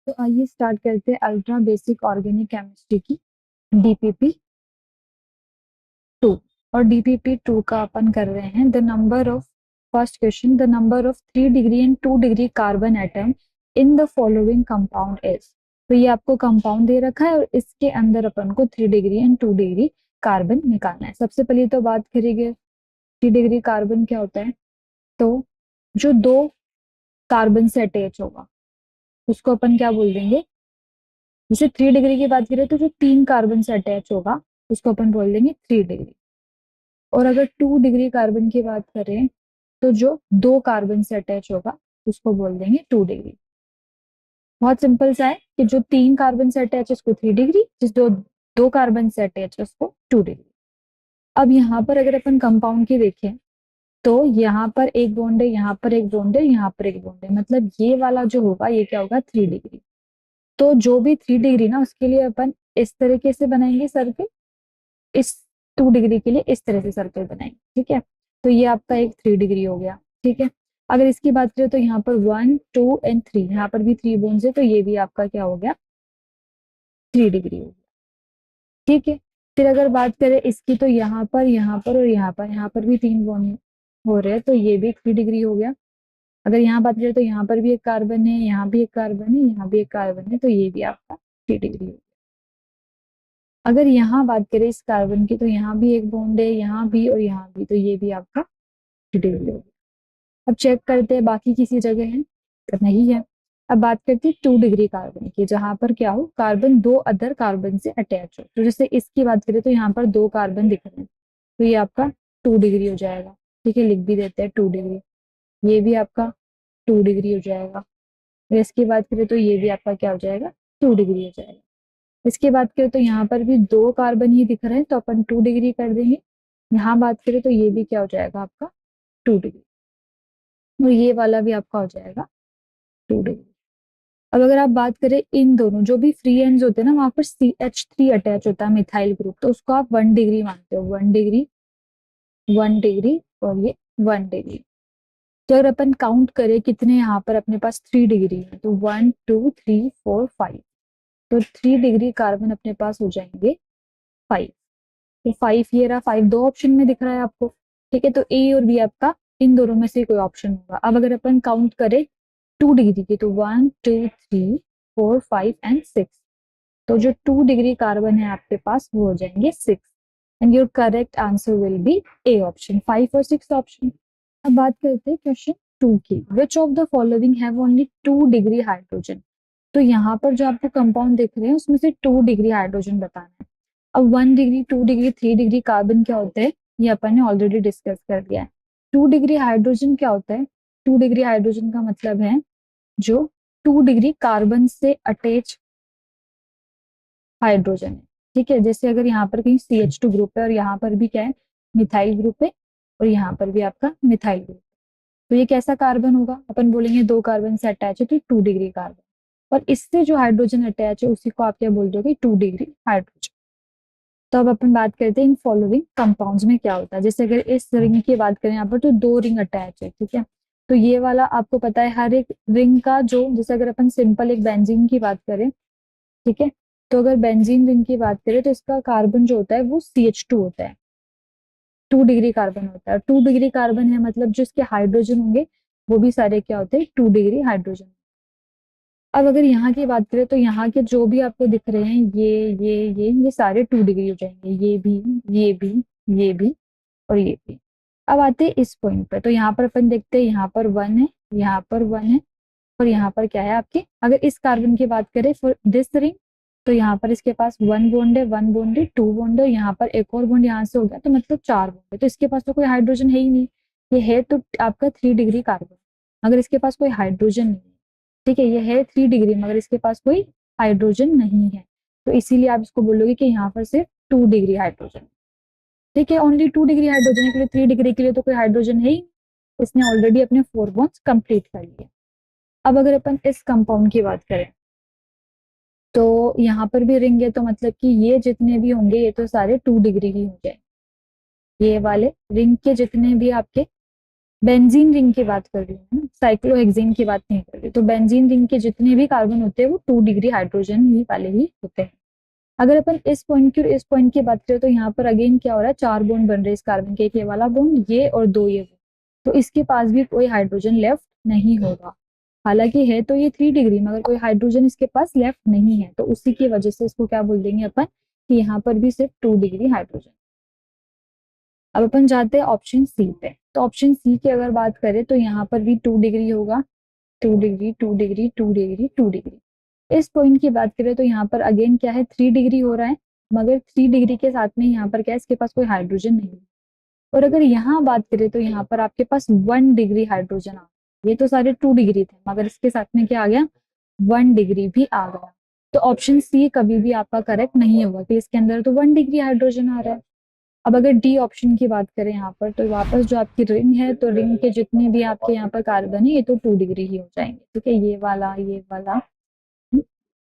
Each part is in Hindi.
तो आइए स्टार्ट करते हैं अल्ट्रा बेसिक ऑर्गेनिक केमिस्ट्री की डीपीपी 2। और डीपीपी 2 का अपन कर रहे हैं the number of first question, the number of 3 degree and 2 degree carbon atom in the following compound is. तो ये आपको कंपाउंड दे रखा है और इसके अंदर अपन को 3 डिग्री एंड 2 डिग्री कार्बन निकालना है। सबसे पहले तो बात करेंगे 3 डिग्री कार्बन क्या होता है। तो जो दो कार्बन से अटैच होगा उसको अपन क्या बोल देंगे। जैसे 3 डिग्री की बात करें तो जो 3 कार्बन से अटैच होगा उसको अपन बोल देंगे 3 डिग्री। और अगर 2 डिग्री कार्बन की बात करें तो जो 2 कार्बन से अटैच होगा उसको बोल देंगे 2 डिग्री। बहुत सिंपल सा है कि जो 3 कार्बन से अटैच है उसको 3 डिग्री, जिस दो कार्बन से अटैच है उसको 2 डिग्री। अब यहाँ पर अगर अपन कंपाउंड की देखें तो यहाँ पर एक बॉन्ड है, यहाँ पर एक बॉन्ड है, यहाँ पर एक बॉन्ड है, मतलब ये वाला जो होगा ये क्या होगा 3 डिग्री। तो जो भी 3 डिग्री ना उसके लिए अपन इस तरीके से बनाएंगे सर्किल, इस 2 डिग्री के लिए इस तरह से सर्कल बनाएंगे। ठीक है, तो ये आपका एक 3 डिग्री हो गया। ठीक है, अगर इसकी बात करें तो यहाँ पर 1 2 एंड 3, यहाँ पर भी 3 बोन्स है तो ये भी आपका क्या हो गया 3 डिग्री हो गया। ठीक है, फिर अगर बात करें इसकी तो यहाँ पर और यहाँ पर भी 3 बॉन्ड हो रहे हैं तो ये भी 3 डिग्री हो गया। अगर यहाँ बात करें तो यहाँ पर भी एक कार्बन है, यहाँ भी एक कार्बन है, यहाँ भी एक कार्बन है तो ये भी आपका 3 डिग्री हो गया। अगर यहाँ बात करें इस कार्बन की तो यहाँ भी एक बॉन्ड है, यहाँ भी और यहाँ भी, तो ये भी आपका 3 डिग्री हो गया। अब चेक करते हैं बाकी किसी जगह है तो नहीं है। अब बात करते हैं 2 डिग्री कार्बन की, जहां पर क्या हो कार्बन दो अदर कार्बन से अटैच हो। तो जैसे इसकी बात करें तो यहाँ पर 2 कार्बन दिख रहे हैं तो ये आपका 2 डिग्री हो जाएगा। ठीक है, लिख भी देते हैं 2 डिग्री। ये भी आपका 2 डिग्री हो जाएगा। और इसकी बात करें तो ये भी आपका क्या हो जाएगा 2 डिग्री हो जाएगा। इसकी बात करें तो यहाँ पर भी 2 कार्बन ही दिख रहे हैं तो अपन 2 डिग्री कर देंगे। यहाँ बात करें तो ये भी क्या हो जाएगा आपका 2 डिग्री, और ये वाला भी आपका हो जाएगा 2 डिग्री। अब अगर आप बात करें इन दोनों जो भी फ्री एंड्स होते हैं ना वहां पर CH3 अटैच होता है मिथाइल ग्रुप, तो उसको आप 1 डिग्री मानते हो। 1 डिग्री, 1 डिग्री और ये 1 डिग्री। तो अगर अपन काउंट करें कितने यहाँ पर अपने पास 3 डिग्री है तो 1 2 3 4 5, तो 3 डिग्री कार्बन अपने पास हो जाएंगे 5। तो 5 ये रहा, 5 दो ऑप्शन में दिख रहा है आपको। ठीक है, तो ए और बी आपका इन दोनों में से कोई ऑप्शन होगा। अब अगर अपन काउंट करें 2 डिग्री की तो 1 2 3 4 5 एंड 6, तो जो 2 डिग्री कार्बन है आपके पास वो हो जाएंगे 6, and your correct answer will be A option, 5 और 6 ऑप्शन। अब बात करते हैं क्वेश्चन 2 की, which of the following have only 2 degree hydrogen. तो यहाँ पर जो आपको कंपाउंड दिख रहे हैं उसमें से 2 डिग्री हाइड्रोजन बताना है। अब 1 डिग्री 2 डिग्री 3 डिग्री कार्बन क्या होते हैं ये अपन ने ऑलरेडी डिस्कस कर दिया है। 2 डिग्री हाइड्रोजन क्या होता है, 2 डिग्री हाइड्रोजन का मतलब है जो 2 डिग्री कार्बन से अटैच हाइड्रोजन है। ठीक है, जैसे अगर यहाँ पर कहीं CH2 ग्रुप है और यहाँ पर भी क्या है मिथाइल ग्रुप है और यहाँ पर भी आपका मिथाइल ग्रुप, तो ये कैसा कार्बन होगा अपन बोलेंगे 2 कार्बन से अटैच है तो 2 डिग्री कार्बन, और इससे जो हाइड्रोजन अटैच है उसी को आप क्या बोल दोगे 2 डिग्री हाइड्रोजन। तो अब अपन बात करते हैं इन फॉलोइंग कंपाउंड्स में क्या होता है। जैसे अगर इस रिंग की बात करें यहाँ पर तो 2 रिंग अटैच है। ठीक है, तो ये वाला आपको पता है हर एक रिंग का जो, जैसे अगर अपन सिंपल एक बेंजीन की बात करें, ठीक है, तो अगर बेंजीन रिंग की बात करें तो इसका कार्बन जो होता है वो CH2 होता है, 2 डिग्री कार्बन होता है। 2 डिग्री कार्बन है मतलब जो इसके हाइड्रोजन होंगे वो भी सारे क्या होते हैं 2 डिग्री हाइड्रोजन। अब अगर यहाँ की बात करें तो यहाँ के जो भी आपको दिख रहे हैं ये सारे 2 डिग्री हो जाएंगे, ये भी ये भी ये भी और ये भी। अब आते हैं इस पॉइंट पर, तो यहाँ पर अपन देखते हैं यहाँ पर 1 है, यहाँ पर 1 है और यहाँ पर क्या है आपके, अगर इस कार्बन की बात करें फॉर दिस रिंग तो यहाँ पर इसके पास 1 बॉन्ड है, 1 बॉन्ड है, 2 बॉन्ड है, यहाँ पर एक और बॉन्ड यहाँ से हो गया तो मतलब 4 बॉन्ड है। तो इसके पास तो कोई हाइड्रोजन है ही नहीं, ये है तो आपका 3 डिग्री कार्बन, अगर इसके पास कोई हाइड्रोजन नहीं है। ठीक है, ये है 3 डिग्री मगर इसके पास कोई हाइड्रोजन नहीं है, तो इसीलिए आप इसको बोलोगे कि यहाँ पर सिर्फ 2 डिग्री हाइड्रोजन। ठीक है, ओनली 2 डिग्री हाइड्रोजन के लिए, 3 डिग्री के लिए तो कोई हाइड्रोजन है ही, इसने ऑलरेडी अपने 4 बॉन्ड्स कंप्लीट कर लिए। अब अगर अपन इस कंपाउंड की बात करें तो यहाँ पर भी रिंग है तो मतलब कि ये जितने भी होंगे ये तो सारे 2 डिग्री ही हो जाएंगे। ये वाले रिंग के जितने भी आपके बेंजीन रिंग की बात कर रही हूँ, साइक्लोहेक्सेन की बात नहीं कर रही। तो बेंजीन रिंग के जितने भी कार्बन होते हैं वो 2 डिग्री हाइड्रोजन ही वाले ही होते हैं। अगर अपन इस पॉइंट की और इस पॉइंट की बात करें तो यहाँ पर अगेन क्या हो रहा है, 4 बॉन्ड बन रहे हैं इस कार्बन के, एक ये वाला बॉन्ड, ये और 2 ये। तो इसके पास भी कोई हाइड्रोजन लेफ्ट नहीं होगा। हालांकि है तो ये 3 डिग्री, मगर कोई हाइड्रोजन इसके पास लेफ्ट नहीं है, तो उसी की वजह से इसको क्या बोल देंगे अपन कि यहाँ पर भी सिर्फ 2 डिग्री हाइड्रोजन। अब अपन जाते हैं ऑप्शन सी पे। तो ऑप्शन सी की अगर बात करें तो यहाँ पर भी 2 डिग्री होगा, 2 डिग्री, 2 डिग्री, 2 डिग्री, 2 डिग्री। इस पॉइंट की बात करें तो यहाँ पर अगेन क्या है, 3 डिग्री हो रहा है, मगर 3 डिग्री के साथ में यहाँ पर क्या है, इसके पास कोई हाइड्रोजन नहीं है। और अगर यहाँ बात करें तो यहाँ पर आपके पास 1 डिग्री हाइड्रोजन आ गया। ये तो सारे 2 डिग्री थे, मगर इसके साथ में क्या आ गया, 1 डिग्री भी आ गया। तो ऑप्शन सी कभी भी आपका करेक्ट नहीं होगा कि इसके अंदर तो 1 डिग्री हाइड्रोजन आ रहा है। अब अगर डी ऑप्शन की बात करें यहाँ पर, तो वापस जो आपकी रिंग है, तो रिंग के जितने भी आपके यहाँ पर कार्बन है ये तो 2 डिग्री ही हो जाएंगे। ठीक है, ये वाला, ये वाला।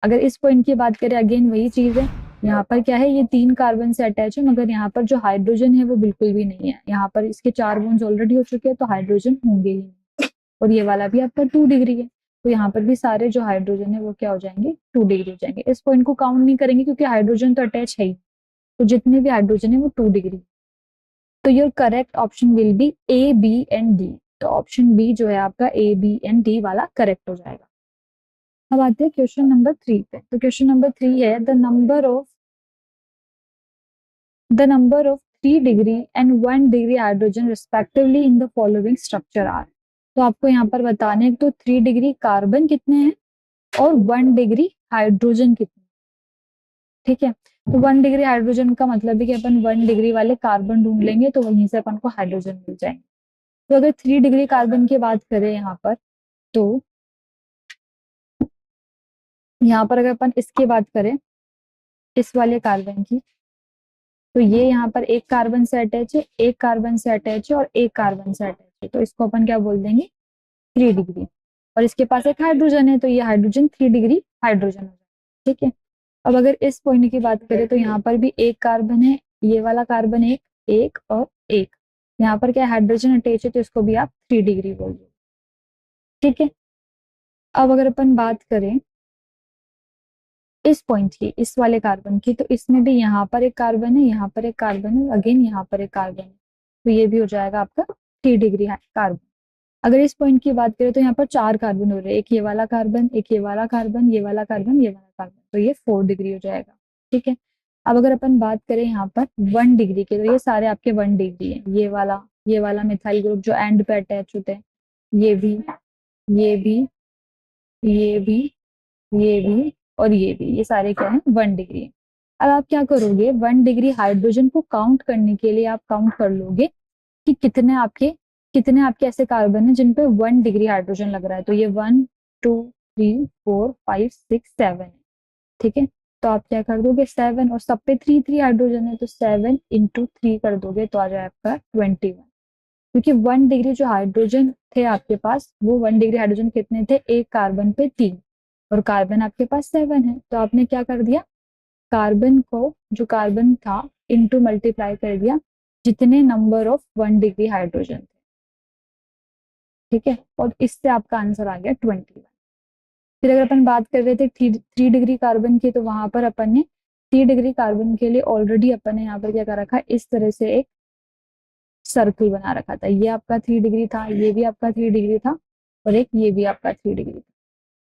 अगर इस पॉइंट की बात करें, अगेन वही चीज है, यहाँ पर क्या है, ये 3 कार्बन से अटैच है, मगर यहाँ पर जो हाइड्रोजन है वो बिल्कुल भी नहीं है। यहाँ पर इसके 4 बॉन्ड्स ऑलरेडी हो चुके हैं, तो हाइड्रोजन होंगे ही नहीं। और ये वाला भी आपका 2 डिग्री है, तो यहाँ पर भी सारे जो हाइड्रोजन है वो क्या हो जाएंगे, 2 डिग्री हो जाएंगे। इस पॉइंट को काउंट नहीं करेंगे क्योंकि हाइड्रोजन तो अटैच है ही, तो जितने भी हाइड्रोजन है वो 2 डिग्री। तो your correct option will be A, B and D. तो ऑप्शन बी जो है आपका ए, बी एंड डी वाला करेक्ट हो जाएगा। अब आते हैं क्वेश्चन नंबर 3 पे। तो क्वेश्चन नंबर 3 है, the number of 3 degree and 1 degree hydrogen respectively in the following structure are. तो आपको यहाँ पर बताने तो 3 डिग्री कार्बन कितने हैं और 1 डिग्री हाइड्रोजन कितने। ठीक है, तो 1 डिग्री हाइड्रोजन का मतलब है कि अपन 1 डिग्री वाले कार्बन ढूंढ लेंगे, तो वहीं से अपन को हाइड्रोजन मिल जाएंगे। तो अगर 3 डिग्री कार्बन की बात करें यहाँ पर, तो यहाँ पर अगर अपन इसकी बात करें, इस वाले कार्बन की, तो ये यहाँ पर एक कार्बन से अटैच है, एक कार्बन से अटैच है और एक कार्बन से अटैच है, तो इसको अपन क्या बोल देंगे, 3 डिग्री। और इसके पास एक हाइड्रोजन है, तो ये हाइड्रोजन 3 डिग्री हाइड्रोजन हो जाएगा। ठीक है, अब अगर इस पॉइंट की बात करें तो यहाँ पर भी एक कार्बन है, ये वाला कार्बन एक, एक और एक, यहाँ पर क्या हाइड्रोजन अटैच है, तो इसको भी आप 3 डिग्री बोल दो। ठीक है, अब अगर अपन बात करें इस पॉइंट की, इस वाले कार्बन की, तो इसमें भी यहाँ पर एक कार्बन है, यहाँ पर एक कार्बन है, अगेन यहाँ पर एक कार्बन है, तो ये भी हो जाएगा आपका 3 डिग्री कार्बन। अगर इस पॉइंट की बात करें तो यहाँ पर 4 कार्बन हो रहे हैं, एक ये वाला कार्बन, एक ये वाला कार्बन, ये वाला कार्बन, ये वाला कार्बन, तो ये 4 डिग्री हो जाएगा। ठीक है, अब अगर अपन बात करें यहाँ पर 1 डिग्री के, तो ये सारे आपके 1 डिग्री है, ये वाला मिथाइल ग्रुप जो एंड पे अटैच होते हैं, ये भी, ये भी, ये भी, ये भी और ये सारे क्या है, 1 डिग्री। अब आप क्या करोगे, 1 डिग्री हाइड्रोजन को काउंट करने के लिए आप काउंट कर लोगे कि कितने आपके ऐसे कार्बन है जिन पे 1 डिग्री हाइड्रोजन लग रहा है। तो ये 1, 2, 3, 4, 5, 6, 7 है। ठीक है, तो आप क्या कर दोगे, 7, और सब पे 3 हाइड्रोजन है, तो 7 इंटू 3 कर दोगे तो आ जाए आपका 21। क्योंकि 1 डिग्री जो हाइड्रोजन थे आपके पास, वो 1 डिग्री हाइड्रोजन कितने थे, एक कार्बन पे 3, और कार्बन आपके पास 7 है, तो आपने क्या कर दिया, कार्बन को, जो कार्बन था, इनटू मल्टीप्लाई कर दिया जितने नंबर ऑफ 1 डिग्री हाइड्रोजन थे। ठीक है, और इससे आपका आंसर आ गया 21। फिर अगर अपन बात कर रहे थे 3 डिग्री कार्बन की, तो वहां पर अपन ने 3 डिग्री कार्बन के लिए ऑलरेडी अपन ने यहाँ पर क्या कर रखा है, इस तरह से एक सर्कल बना रखा था। ये आपका 3 डिग्री था, ये भी आपका 3 डिग्री था, और एक ये भी आपका 3 डिग्री था।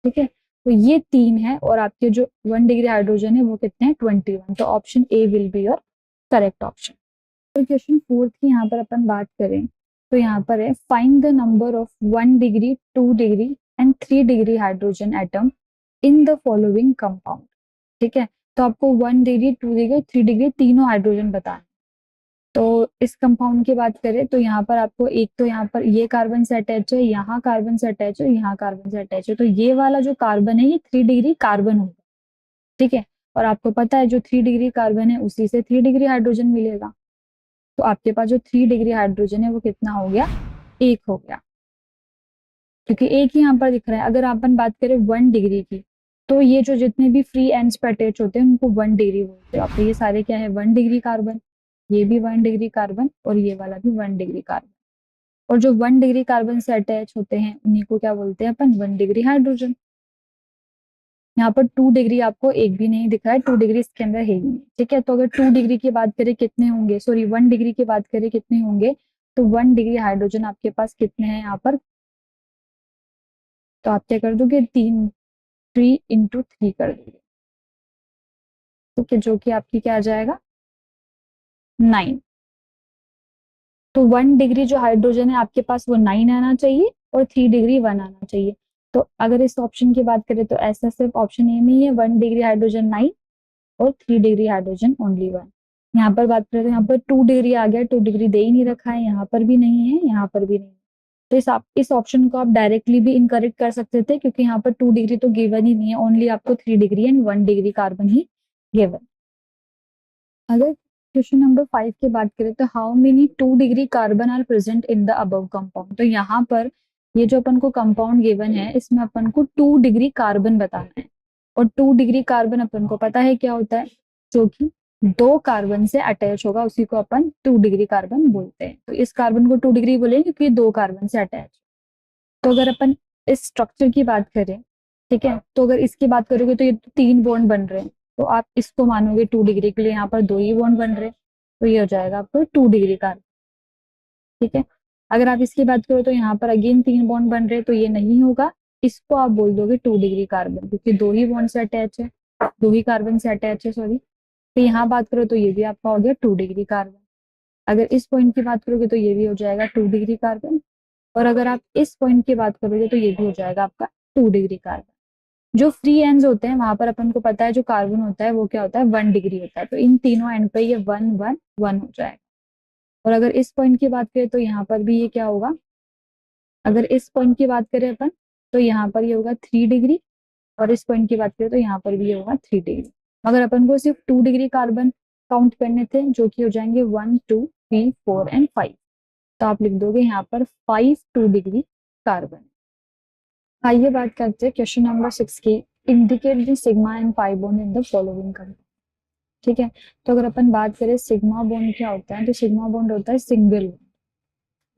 ठीक है, तो ये 3 है, और आपके जो 1 डिग्री हाइड्रोजन है वो कितने हैं, 21। तो option A will be your correct option. तो क्वेश्चन 4 की यहाँ पर अपन बात करें तो यहाँ पर है, find the number of 1 degree, 2 degree and 3 degree hydrogen atom in the following compound. ठीक है, तो आपको 1 डिग्री, 2 डिग्री, 3 डिग्री तीनों हाइड्रोजन बताना। तो इस कंपाउंड की बात करें तो यहाँ पर आपको एक, तो यहाँ पर ये कार्बन से अटैच है, यहाँ कार्बन से अटैच है, यहाँ कार्बन से अटैच है, तो ये वाला जो कार्बन है ये 3 डिग्री कार्बन होगा। ठीक है, और आपको पता है जो 3 डिग्री कार्बन है उसी से 3 डिग्री हाइड्रोजन मिलेगा, तो आपके पास जो 3 डिग्री हाइड्रोजन है वो कितना हो गया, 1 हो गया, क्योंकि एक ही यहाँ पर दिख रहा है। अगर अपन बात करें 1 डिग्री की, तो ये जो जितने भी फ्री एंड्स पे अटैच होते हैं उनको 1 डिग्री बोलते हैं। अब तो ये सारे क्या है, 1 डिग्री कार्बन, ये भी 1 डिग्री कार्बन और ये वाला भी 1 डिग्री कार्बन। और जो 1 डिग्री कार्बन से अटैच होते हैं उन्हीं को क्या बोलते हैं अपन, 1 डिग्री हाइड्रोजन। यहाँ पर 2 डिग्री आपको एक भी नहीं दिख रहा है, 2 डिग्री इसके अंदर है ही नहीं, ठीक है। तो अगर 2 डिग्री की बात करें कितने होंगे, सॉरी 1 डिग्री की बात करें कितने होंगे, तो 1 डिग्री हाइड्रोजन आपके पास कितने हैं यहाँ पर, तो आप क्या कर दोगे 3 इंटू 3 कर दोगे, ठीक है, जो कि आपकी क्या आ जाएगा 9। तो 1 डिग्री जो हाइड्रोजन है आपके पास वो 9 आना चाहिए और 3 डिग्री 1 आना चाहिए। तो अगर इस ऑप्शन की बात करें तो ऐसा सिर्फ ऑप्शन ए में ही है, 1 डिग्री हाइड्रोजन 9 और 3 डिग्री हाइड्रोजन ओनली 1। यहाँ पर बात करें तो यहाँ पर 2 डिग्री आ गया, 2 डिग्री दे ही नहीं रखा है, यहाँ पर भी नहीं है, यहाँ पर भी नहीं है। तो इस ऑप्शन को आप डायरेक्टली भी इनकरेक्ट कर सकते थे, क्योंकि यहाँ पर 2 डिग्री तो गिवन ही नहीं है, ओनली आपको 3 डिग्री एंड 1 डिग्री कार्बन ही गिवन। अगर क्वेश्चन नंबर 5 की बात करें तो how many 2 degree carbon are present in the above compound, तो यहाँ पर ये जो अपन को कंपाउंड गिवन है इसमें अपन को 2 डिग्री कार्बन बताना है, और 2 डिग्री कार्बन अपन को पता है क्या होता है, जो कि 2 कार्बन से अटैच होगा उसी को अपन 2 डिग्री कार्बन बोलते हैं। तो इस कार्बन को 2 डिग्री बोलेंगे क्योंकि 2 कार्बन से अटैच। तो अगर अपन इस स्ट्रक्चर की बात करें, ठीक है, तो अगर इसकी बात करोगे तो ये 3 बॉन्ड बन रहे हैं, तो आप इसको मानोगे 2 डिग्री के लिए, यहाँ पर 2 ही बॉन्ड बन रहे हैं, तो ये हो जाएगा आपको 2 डिग्री कार्बन, ठीक है। अगर आप इसकी बात करो तो यहाँ पर अगेन 3 बॉन्ड बन रहे हैं, तो ये नहीं होगा, इसको आप बोल दोगे 2 डिग्री कार्बन, क्योंकि 2 ही बॉन्ड से अटैच है, 2 ही कार्बन से अटैच है, सॉरी। तो यहाँ बात करो तो ये भी आपका हो गया 2 डिग्री कार्बन। अगर इस पॉइंट की बात करोगे तो ये भी हो जाएगा 2 डिग्री कार्बन, और अगर आप इस पॉइंट की बात करोगे तो ये भी हो जाएगा आपका 2 डिग्री कार्बन। जो फ्री एंड्स होते हैं वहां पर अपन को पता है जो कार्बन होता है वो क्या होता है 1 डिग्री होता है, तो इन तीनों एंड पे ये 1 1 1 हो जाएगा। और अगर इस पॉइंट की बात करें तो यहाँ पर भी ये क्या होगा, अगर इस पॉइंट की बात करें अपन तो यहाँ पर ये होगा 3 डिग्री, और इस पॉइंट की बात करें तो यहाँ पर भी ये होगा 3 डिग्री। मगर अपन को सिर्फ 2 डिग्री कार्बन काउंट करने थे, जो कि हो जाएंगे 1 2 3 4 एंड 5। तो आप लिख दोगे यहाँ पर 5 2 डिग्री कार्बन। आइए बात करते हैं क्वेश्चन नंबर 6 की, indicate the sigma and pi bond in the following compound, ठीक है। तो अगर अपन बात करें सिग्मा बॉन्ड क्या होता है, तो सिग्मा बॉन्ड होता है सिंगल बॉन्ड,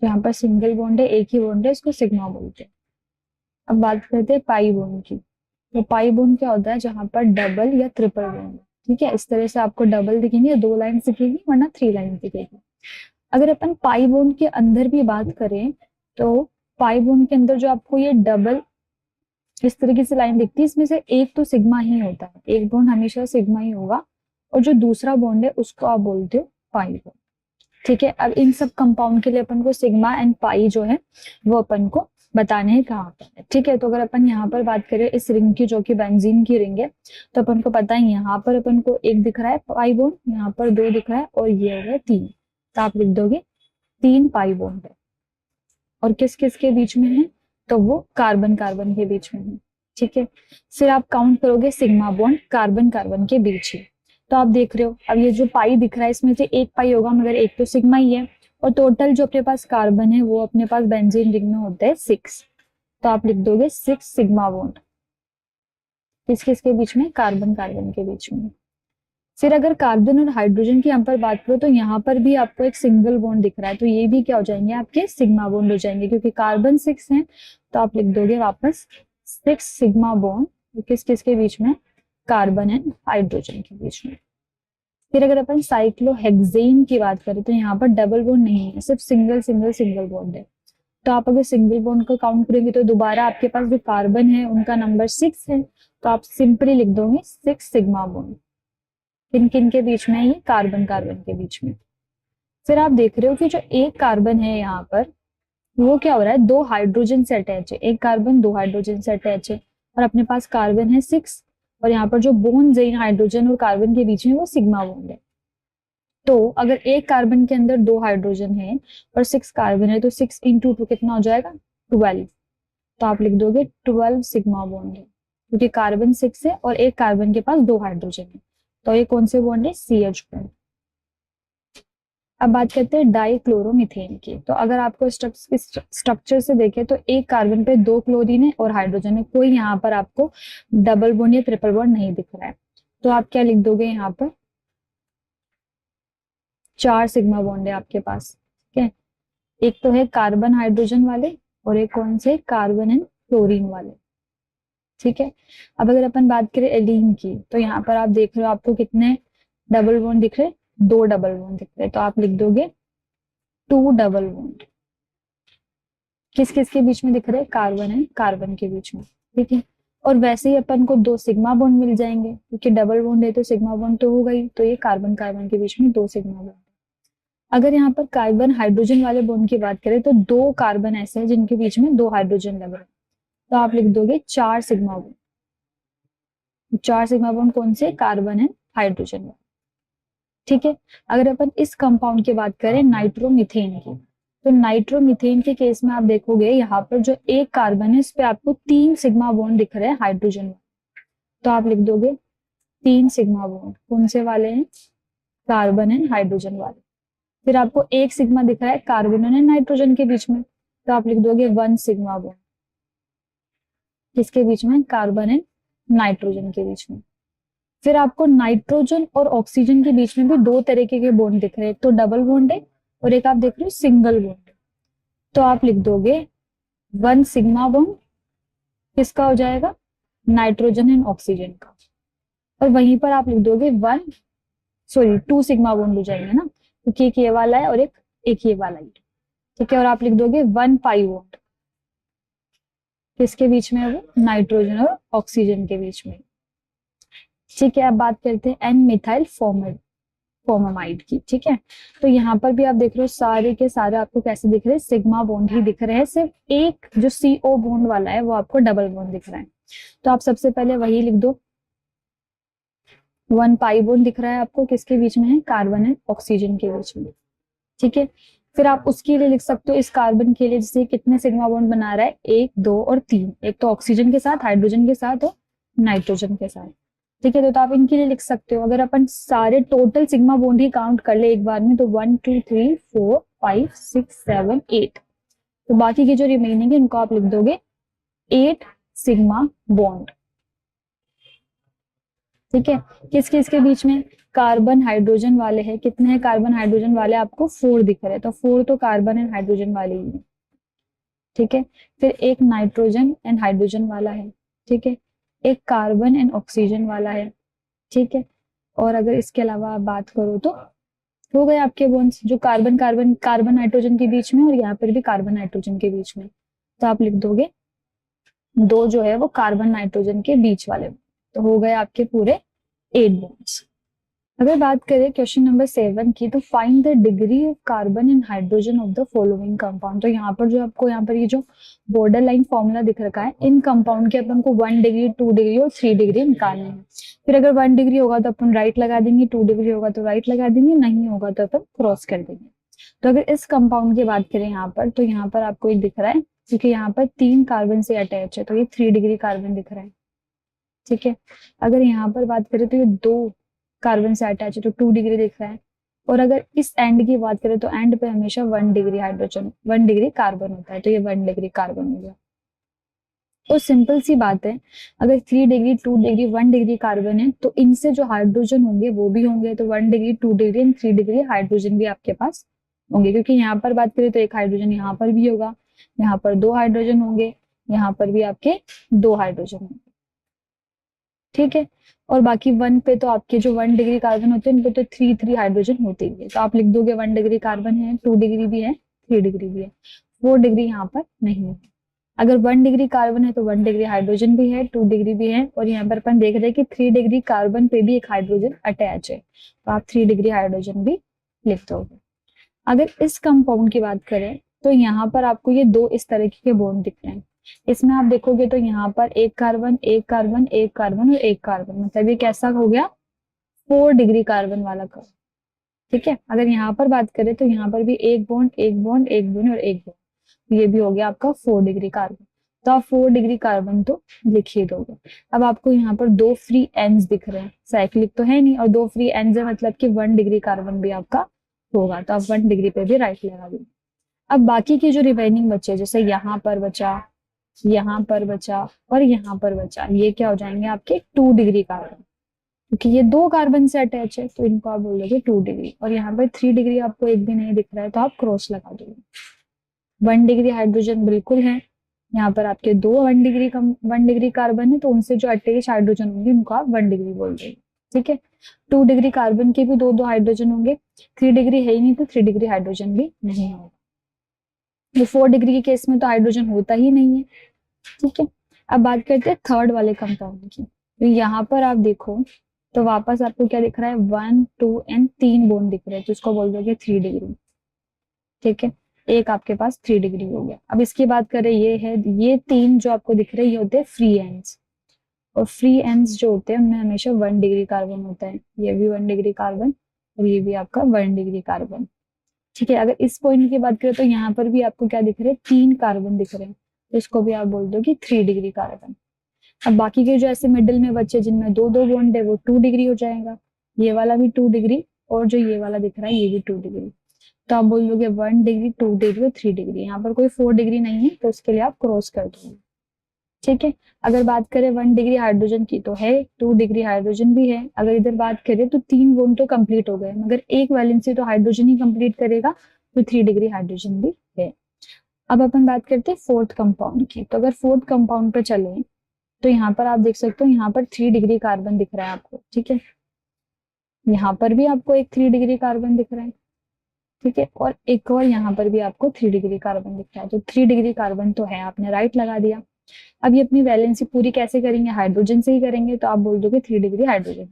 तो यहाँ पर सिंगल बॉन्ड है, एक ही बॉन्ड है, इसको सिग्मा बोलते हैं। अब बात करते हैं पाई बॉन्ड की, तो पाई बॉन्ड क्या होता है, जहां पर डबल या ट्रिपल बॉन्ड, ठीक है, इस तरह से आपको डबल दिखेंगे, 2 लाइन दिखेगी वरना 3 लाइन दिखेगी। अगर अपन पाई बॉन्ड के अंदर भी बात करें तो पाई बॉन्ड के अंदर जो आपको ये डबल इस तरीके से लाइन दिखती है, इसमें से एक तो सिग्मा ही होता है, एक बॉन्ड हमेशा सिग्मा ही होगा, और जो दूसरा बॉन्ड है उसको आप बोलते हो पाई बॉन्ड, ठीक है। अब इन सब कंपाउंड के लिए अपन को सिग्मा एंड पाई जो है वो अपन को बताने हैं कहाँ पर है, ठीक है। तो अगर अपन यहाँ पर बात करें इस रिंग की, जो कि बेंजीन की रिंग है, तो अपन को पता है यहाँ पर अपन को 1 दिख रहा है पाई बॉन्ड, यहाँ पर 2 दिख रहा है, और ये हो गया 3, तो आप लिख दोगे 3 पाई बॉन्ड है। और किस किस के बीच में है, तो वो कार्बन कार्बन के बीच में है, ठीक है। फिर आप काउंट करोगे सिग्मा बॉन्ड कार्बन कार्बन के बीच ही, तो आप देख रहे हो अब ये जो पाई दिख रहा है इसमें से एक पाई होगा, मगर एक तो सिग्मा ही है, और टोटल जो अपने पास कार्बन है वो अपने पास बेंजीन रिंग में होते हैं 6, तो आप लिख दोगे 6 सिग्मा बॉन्ड, किस किस के बीच में, कार्बन कार्बन के बीच में। फिर अगर कार्बन और हाइड्रोजन की यहाँ पर बात करो तो यहाँ पर भी आपको एक सिंगल बॉन्ड दिख रहा है, तो ये भी क्या हो जाएंगे आपके सिग्मा बॉन्ड हो जाएंगे, क्योंकि कार्बन 6 है, तो आप लिख दोगे वापस 6 सिग्मा बॉन्ड, किस किस के बीच में, कार्बन एंड हाइड्रोजन के बीच में। फिर अगर अपन साइक्लोहेक्सेन की बात करें तो यहाँ पर डबल बॉन्ड नहीं है, सिर्फ सिंगल सिंगल सिंगल बॉन्ड है, तो आप अगर सिंगल बॉन्ड को काउंट करेंगे तो दोबारा आपके पास जो कार्बन है उनका नंबर 6 है, तो आप सिंपली लिख दोगे 6 सिग्मा बॉन्ड, किन किन के बीच में, ये कार्बन कार्बन के बीच में। फिर आप देख रहे हो कि जो एक कार्बन है यहाँ पर वो क्या हो रहा है, 2 हाइड्रोजन से अटैच है, एक कार्बन 2 हाइड्रोजन से अटैच है, और अपने पास कार्बन है 6, और यहाँ पर जो बॉन्ड है हाइड्रोजन और कार्बन के बीच में वो सिग्मा बॉन्ड है। तो अगर एक कार्बन के अंदर 2 हाइड्रोजन है और 6 कार्बन है, तो 6 इंटू 2 कितना हो जाएगा 12, तो आप लिख दोगे 12 सिग्मा बॉन्ड है, क्योंकि कार्बन 6 है और एक कार्बन के पास 2 हाइड्रोजन है, तो ये कौन से बॉन्ड है, CH बॉन्ड। अब बात करते हैं डाइक्लोरोमीथेन की, तो अगर आपको स्ट्रक्चर से देखें तो एक कार्बन पे 2 क्लोरीन है और हाइड्रोजन है, कोई यहाँ पर आपको डबल बॉन्ड या ट्रिपल बॉन्ड नहीं दिख रहा है, तो आप क्या लिख दोगे, यहाँ पर 4 सिग्मा बॉन्ड है आपके पास, ठीक है। एक तो है कार्बन हाइड्रोजन वाले और एक कौन से, कार्बन एंड क्लोरीन वाले। ठीक है, अब अगर अपन बात करें एलीन की, तो यहाँ पर आप देख रहे हो आपको कितने डबल बॉन्ड दिख रहे, 2 डबल बॉन्ड दिख रहे, तो आप लिख दोगे 2 डबल बॉन्ड। किस किस के बीच में दिख रहे, कार्बन एंड कार्बन के बीच में। ठीक है, और वैसे ही अपन को 2 सिग्मा बॉन्ड मिल जाएंगे, क्योंकि डबल बॉन्ड है तो सिग्मा बॉन्ड तो होगा ही, तो ये कार्बन कार्बन के बीच में 2 सिग्मा बॉन्ड। अगर यहाँ पर कार्बन हाइड्रोजन वाले बॉन्ड की बात करें तो 2 कार्बन ऐसे हैं जिनके बीच में 2 हाइड्रोजन लग रहे हैं, तो आप लिख दोगे 4 सिग्मा बॉन्ड। 4 सिग्मा बॉन्ड कौन से, कार्बन एंड हाइड्रोजन वाले। ठीक है, अगर अपन इस कंपाउंड की बात करें नाइट्रोमीथेन की, तो नाइट्रोमीथेन के केस में आप देखोगे यहाँ पर जो एक कार्बन है इस पे आपको 3 सिग्मा बॉन्ड दिख रहे हैं हाइड्रोजन में, तो आप लिख दोगे 3 सिग्मा बॉन्ड कौन से वाले हैं, कार्बन एंड हाइड्रोजन वाले। फिर आपको 1 सिग्मा दिख रहा है कार्बन एंड नाइट्रोजन के बीच में, तो आप लिख दोगे 1 सिग्मा बॉन्ड, किसके बीच में, कार्बन एंड नाइट्रोजन के बीच में। फिर आपको नाइट्रोजन और ऑक्सीजन के बीच में भी 2 तरीके के बॉन्ड दिख रहे हैं, एक तो डबल बॉन्ड है और एक आप देख रहे हो सिंगल बॉन्ड है, तो आप लिख दोगे 1 सिग्मा बॉन्ड, किसका हो जाएगा, नाइट्रोजन एंड ऑक्सीजन का, और वहीं पर आप लिख दोगे 2 सिग्मा बॉन्ड हो जाएंगे ना, क्योंकि एक ये वाला है और एक ये वाला है। ठीक है, और आप लिख दोगे 1 पाई बॉन्ड, किसके बीच में है वो, नाइट्रोजन और ऑक्सीजन के बीच में। ठीक है, अब बात करते हैं एन मिथाइल फॉर्मामाइड की। ठीक है, तो यहाँ पर भी आप देख रहे हो सारे के सारे आपको कैसे दिख रहे हैं, सिग्मा बॉन्ड ही दिख रहे हैं, सिर्फ एक जो CO बॉन्ड वाला है वो आपको डबल बॉन्ड दिख रहा है, तो आप सबसे पहले वही लिख दो। 1 पाई बॉन्ड दिख रहा है आपको, किसके बीच में है, कार्बन एंड ऑक्सीजन के बीच में। ठीक है, फिर आप उसके लिए लिख सकते हो इस कार्बन के लिए, जैसे कितने सिग्मा बॉन्ड बना रहा है, 1 2 और 3, एक तो ऑक्सीजन के साथ, हाइड्रोजन के साथ और नाइट्रोजन के साथ। ठीक है, तो आप इनके लिए लिख सकते हो, अगर अपन सारे टोटल सिग्मा बॉन्ड ही काउंट कर ले एक बार में, तो 1 2 3 4 5 6 7 8, तो बाकी के जो रिमेनिंग है इनको आप लिख दोगे 8 सिग्मा बॉन्ड। ठीक है, किस किस के बीच में, कार्बन हाइड्रोजन वाले हैं, कितने हैं कार्बन हाइड्रोजन वाले, आपको 4 दिख रहे हैं, तो 4 तो कार्बन एंड हाइड्रोजन वाले ही है। ठीक है, फिर एक नाइट्रोजन एंड हाइड्रोजन वाला है। ठीक है, एक कार्बन एंड ऑक्सीजन वाला है। ठीक है, और अगर इसके अलावा आप बात करो तो हो गए आपके बॉन्ड्स, जो कार्बन कार्बन कार्बन नाइट्रोजन के बीच में और यहाँ पर भी कार्बन नाइट्रोजन के बीच में, तो आप लिख दोगे 2 जो है वो कार्बन नाइट्रोजन के बीच वाले, तो हो गए आपके पूरे 8 बॉन्ड्स। अगर बात करें क्वेश्चन नंबर 7 की, तो find the degree of carbon and hydrogen of the following compound, तो यहाँ पर जो आपको यहाँ पर ये जो बॉर्डर लाइन फॉर्मूला दिख रखा है, इन कंपाउंड के अपन को 1 डिग्री 2 डिग्री और 3 डिग्री निकालने हैं। फिर अगर 1 डिग्री होगा तो अपन राइट लगा देंगे, 2 डिग्री होगा तो राइट लगा देंगे, नहीं होगा तो अपन क्रॉस कर देंगे। तो अगर इस कंपाउंड की बात करें यहाँ पर, तो यहाँ पर आपको एक दिख रहा है, क्योंकि यहाँ पर 3 कार्बन से अटैच है, तो ये 3 डिग्री कार्बन दिख रहा है। ठीक है, अगर यहाँ पर बात करें तो ये 2 कार्बन से अटैच है, तो 2 डिग्री दिख रहा है, और अगर इस एंड की बात करें तो एंड पे हमेशा 1 डिग्री हाइड्रोजन 1 डिग्री कार्बन होता है, तो ये 1 डिग्री कार्बन हो गया। तो सिंपल सी बात है, अगर 3 डिग्री 2 डिग्री 1 डिग्री कार्बन है, तो इनसे जो हाइड्रोजन होंगे वो भी होंगे, तो 1 degree 2 degree and 3 degree hydrogen भी आपके पास होंगे, क्योंकि यहाँ पर बात करें तो एक हाइड्रोजन यहाँ पर भी होगा, यहाँ पर 2 हाइड्रोजन होंगे, यहाँ पर भी आपके 2 हाइड्रोजन होंगे। ठीक है, और बाकी 1 पे तो आपके जो 1 डिग्री कार्बन होते हैं उन पे तो 3 हाइड्रोजन होते ही है, तो आप लिख दोगे 1 डिग्री कार्बन है, 2 डिग्री भी है, 3 डिग्री भी है, 4 डिग्री यहाँ पर नहीं है। अगर 1 डिग्री कार्बन है तो 1 डिग्री हाइड्रोजन भी है, 2 डिग्री भी है, और यहाँ पर अपन देख रहे हैं कि 3 डिग्री कार्बन पे भी एक हाइड्रोजन अटैच है, तो आप 3 डिग्री हाइड्रोजन भी लिख दोगे। अगर इस कंपाउंड की बात करें तो यहाँ पर आपको ये 2 इस तरीके के बॉन्ड दिख रहे हैं, इसमें आप देखोगे तो यहाँ पर एक कार्बन एक कार्बन एक कार्बन और एक कार्बन, मतलब ये कैसा हो गया, 4 डिग्री कार्बन वाला कर्व। ठीक है, अगर यहाँ पर बात करें तो यहाँ पर भी एक बॉन्ड एक बॉन्ड एक बॉन्ड और एक बॉन्ड, ये भी हो गया आपका 4 डिग्री कार्बन, तो आप 4 डिग्री कार्बन तो लिख ही दोगे। अब आपको यहाँ पर 2 फ्री एंड्स दिख रहे हैं, साइक्लिक तो है नहीं, और 2 फ्री एंड्स है मतलब कि 1 डिग्री कार्बन भी आपका होगा, तो आप 1 डिग्री पे भी राइट लगा दोगे। अब बाकी के जो रिमेनिंग बचे, जैसे यहाँ पर बचा, यहाँ पर बचा और यहाँ पर बचा, ये क्या हो जाएंगे आपके 2 डिग्री कार्बन, क्योंकि ये 2 कार्बन से अटैच है, तो इनको आप बोलोगे 2 डिग्री, और यहाँ पर 3 डिग्री आपको एक भी नहीं दिख रहा है, तो आप क्रॉस लगा दोगे। 1 डिग्री हाइड्रोजन बिल्कुल है, यहाँ पर आपके 1 डिग्री कार्बन है, तो उनसे जो अटैच हाइड्रोजन होंगे उनको आप 1 डिग्री बोल देंगे, ठीक है। 2 डिग्री कार्बन के भी दो हाइड्रोजन होंगे, 3 डिग्री है ही नहीं तो 3 डिग्री हाइड्रोजन भी नहीं होगा। ये 4 डिग्री के केस में तो हाइड्रोजन होता ही नहीं है, ठीक है। अब बात करते हैं थर्ड वाले कंपाउंड की। तो यहाँ पर आप देखो तो वापस आपको क्या दिख रहा है, 1 2 एंड 3 बॉन्ड दिख रहे हैं, तो इसको बोल दोगे 3 डिग्री, ठीक है। एक आपके पास 3 डिग्री हो गया। अब इसकी बात करें, ये है, ये 3 जो आपको दिख रहे हैं ये होते हैं फ्री एंड्स, और फ्री एंड्स जो होते हैं उनमें हमेशा 1 डिग्री कार्बन होता है। ये भी 1 डिग्री कार्बन और ये भी आपका 1 डिग्री कार्बन, ठीक है। अगर इस पॉइंट की बात करें तो यहाँ पर भी आपको क्या दिख रहे हैं, 3 कार्बन दिख रहे हैं, तो इसको भी आप बोल दो कि 3 डिग्री कार्बन। अब बाकी के जो ऐसे मिडिल में बच्चे जिनमें दो बॉन्ड है वो 2 डिग्री हो जाएगा, ये वाला भी 2 डिग्री, और जो ये वाला दिख रहा है ये भी 2 डिग्री। तो आप बोल दोगे 1 डिग्री, 2 डिग्री और 3 डिग्री। यहाँ पर कोई 4 डिग्री नहीं है तो उसके लिए आप क्रॉस कर दोगे, ठीक है। अगर बात करें 1 डिग्री हाइड्रोजन की तो है, 2 डिग्री हाइड्रोजन भी है। अगर इधर बात करें तो 3 बॉन्ड तो कंप्लीट हो गए, मगर एक वैलेंसी तो हाइड्रोजन ही कंप्लीट करेगा, तो 3 डिग्री हाइड्रोजन भी है। अब अपन बात करते हैं फोर्थ कंपाउंड की। तो अगर फोर्थ कंपाउंड पे चले तो यहाँ पर आप देख सकते हो, यहाँ पर 3 डिग्री कार्बन दिख रहा है आपको, ठीक है। यहाँ पर भी आपको एक 3 डिग्री कार्बन दिख रहा है, ठीक है, और एक और यहाँ पर भी आपको 3 डिग्री कार्बन दिख रहा है। तो 3 डिग्री कार्बन तो है, आपने राइट लगा दिया। अब ये अपनी वैलेंसी पूरी कैसे करेंगे, हाइड्रोजन से ही करेंगे, तो आप बोल दोगे 3 डिग्री हाइड्रोजन।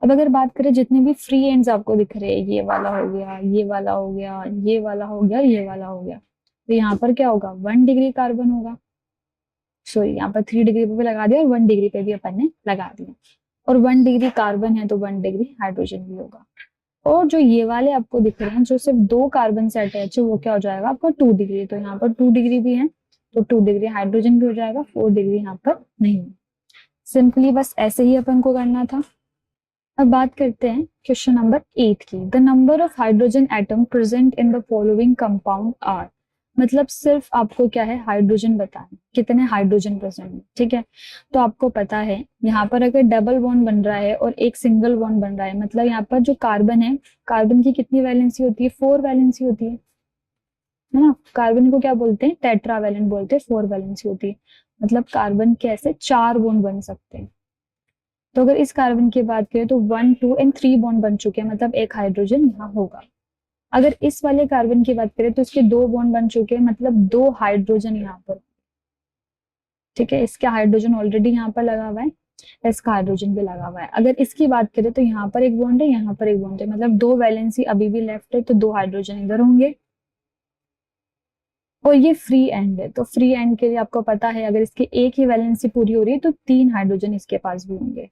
अब अगर बात करें जितने भी फ्री एंड्स आपको दिख रहे हैं, ये वाला हो गया, ये वाला हो गया, ये वाला हो गया, ये वाला हो गया, तो यहाँ पर क्या होगा, 1 डिग्री कार्बन होगा। सॉरी, यहाँ पर 3 डिग्री पे भी लगा दिया और 1 डिग्री पे भी अपन ने लगा दिया, और 1 डिग्री कार्बन है तो 1 डिग्री हाइड्रोजन भी होगा। और जो ये वाले आपको दिख रहे हैं जो सिर्फ 2 कार्बन से अटैच है, वो क्या हो जाएगा आपका 2 डिग्री। तो यहाँ पर 2 डिग्री भी है तो 2 डिग्री हाइड्रोजन भी हो जाएगा, 4 डिग्री यहाँ पर नहीं। सिंपली बस ऐसे ही अपन को करना था। अब बात करते हैं क्वेश्चन नंबर 8 की। The number of hydrogen atom present in the following compound are. मतलब सिर्फ आपको क्या है, हाइड्रोजन बताएं, कितने हाइड्रोजन प्रेजेंट है, ठीक है। तो आपको पता है यहाँ पर अगर डबल बॉन्ड बन रहा है और एक सिंगल बॉन्ड बन रहा है, मतलब यहाँ पर जो कार्बन है, कार्बन की कितनी वैलेंसी होती है, 4 वैलेंसी होती है ना। कार्बन को क्या बोलते हैं, टेट्रावैलेंट बोलते हैं, 4 वैलेंसी होती है। मतलब कार्बन के ऐसे 4 बॉन्ड बन सकते हैं। तो अगर इस कार्बन की बात करें तो 1 2 एंड 3 बॉन्ड बन चुके हैं, मतलब एक हाइड्रोजन यहाँ होगा। अगर इस वाले कार्बन की बात करें तो इसके 2 बॉन्ड बन चुके हैं, मतलब 2 हाइड्रोजन यहाँ पर, ठीक है। इसका हाइड्रोजन ऑलरेडी यहाँ पर लगा हुआ है, इसका हाइड्रोजन भी लगा हुआ है। अगर इसकी बात करें तो यहाँ पर एक बॉन्ड है, यहाँ पर एक बॉन्ड है, मतलब 2 वैलेंसी अभी भी लेफ्ट है, तो 2 हाइड्रोजन इधर होंगे। और ये फ्री एंड है, तो फ्री एंड के लिए आपको पता है अगर इसकी एक ही वैलेंसी पूरी हो रही है तो 3 हाइड्रोजन इसके पास भी होंगे।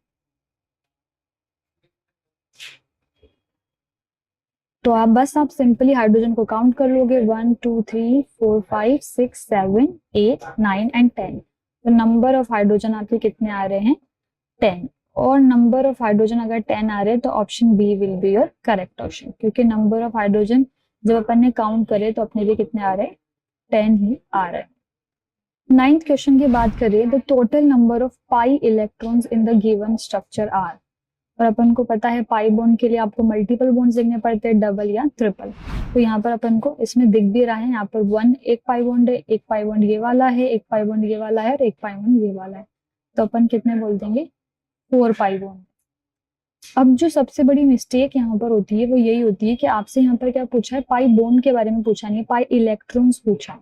तो आप सिंपली हाइड्रोजन को काउंट कर लोगे, 1 2 3 4 5 6 7 8 9 एंड 10। तो नंबर ऑफ हाइड्रोजन आपके कितने आ रहे हैं, 10। और नंबर ऑफ हाइड्रोजन अगर 10 आ रहे हैं तो option B will be your correct option, क्योंकि नंबर ऑफ हाइड्रोजन जब अपन ने काउंट करे तो अपने लिए कितने आ रहे हैं, 10 ही आ रहे हैं। 9th क्वेश्चन की बात करें, the total number of pi electrons in the given structure are. और अपन को पता है पाई बॉन्ड के लिए आपको मल्टीपल बॉन्ड्स देखने पड़ते हैं, डबल या ट्रिपल। तो यहाँ पर अपन को इसमें दिख भी रहा है, यहाँ पर 1 एक पाई बॉन्ड है, एक पाई बॉन्ड ये वाला है, एक पाई बॉन्ड ये वाला है, और एक पाई बॉन्ड ये वाला है। तो अपन कितने बोल देंगे, 4 पाई बॉन्ड। अब जो सबसे बड़ी मिस्टेक यहाँ पर होती है वो यही होती है कि आपसे यहाँ पर क्या पूछा है, पाई बॉन्ड के बारे में पूछा नहीं, पाई इलेक्ट्रॉन्स पूछा है।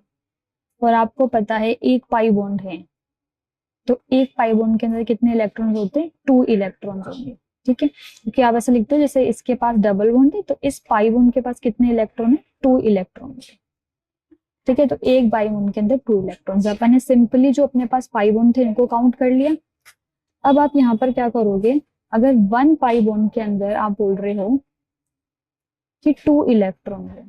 और आपको पता है एक पाई बॉन्ड है, तो एक पाई बॉन्ड के अंदर कितने इलेक्ट्रॉन्स होते हैं, 2 इलेक्ट्रॉन्स होंगे, ठीक है। क्योंकि आप ऐसा लिखते हो जैसे इसके पास डबल बॉन्ड है तो इस पाई बॉन्ड के पास कितने इलेक्ट्रॉन है, 2 इलेक्ट्रॉन, ठीक है। तो एक पाई बॉन्ड के अंदर 2 इलेक्ट्रॉन। अपन ने सिंपली जो अपने पास पाई बॉन्ड थे इनको काउंट कर लिया। अब आप यहाँ पर क्या करोगे, अगर 1 पाई बॉन्ड के अंदर आप बोल रहे हो कि 2 इलेक्ट्रॉन है,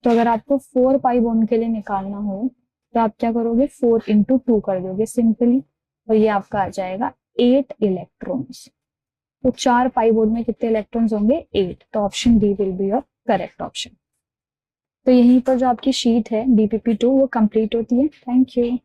तो अगर आपको 4 पाई बॉन्ड के लिए निकालना हो तो आप क्या करोगे, 4 इंटू 2 कर दोगे सिंपली, और ये आपका आ जाएगा 8 इलेक्ट्रॉन्स। तो 4 पाई बॉन्ड में कितने इलेक्ट्रॉन्स होंगे, 8। तो option D will be your correct option. तो यहीं पर जो आपकी शीट है DPP2 वो कंप्लीट होती है। Thank you.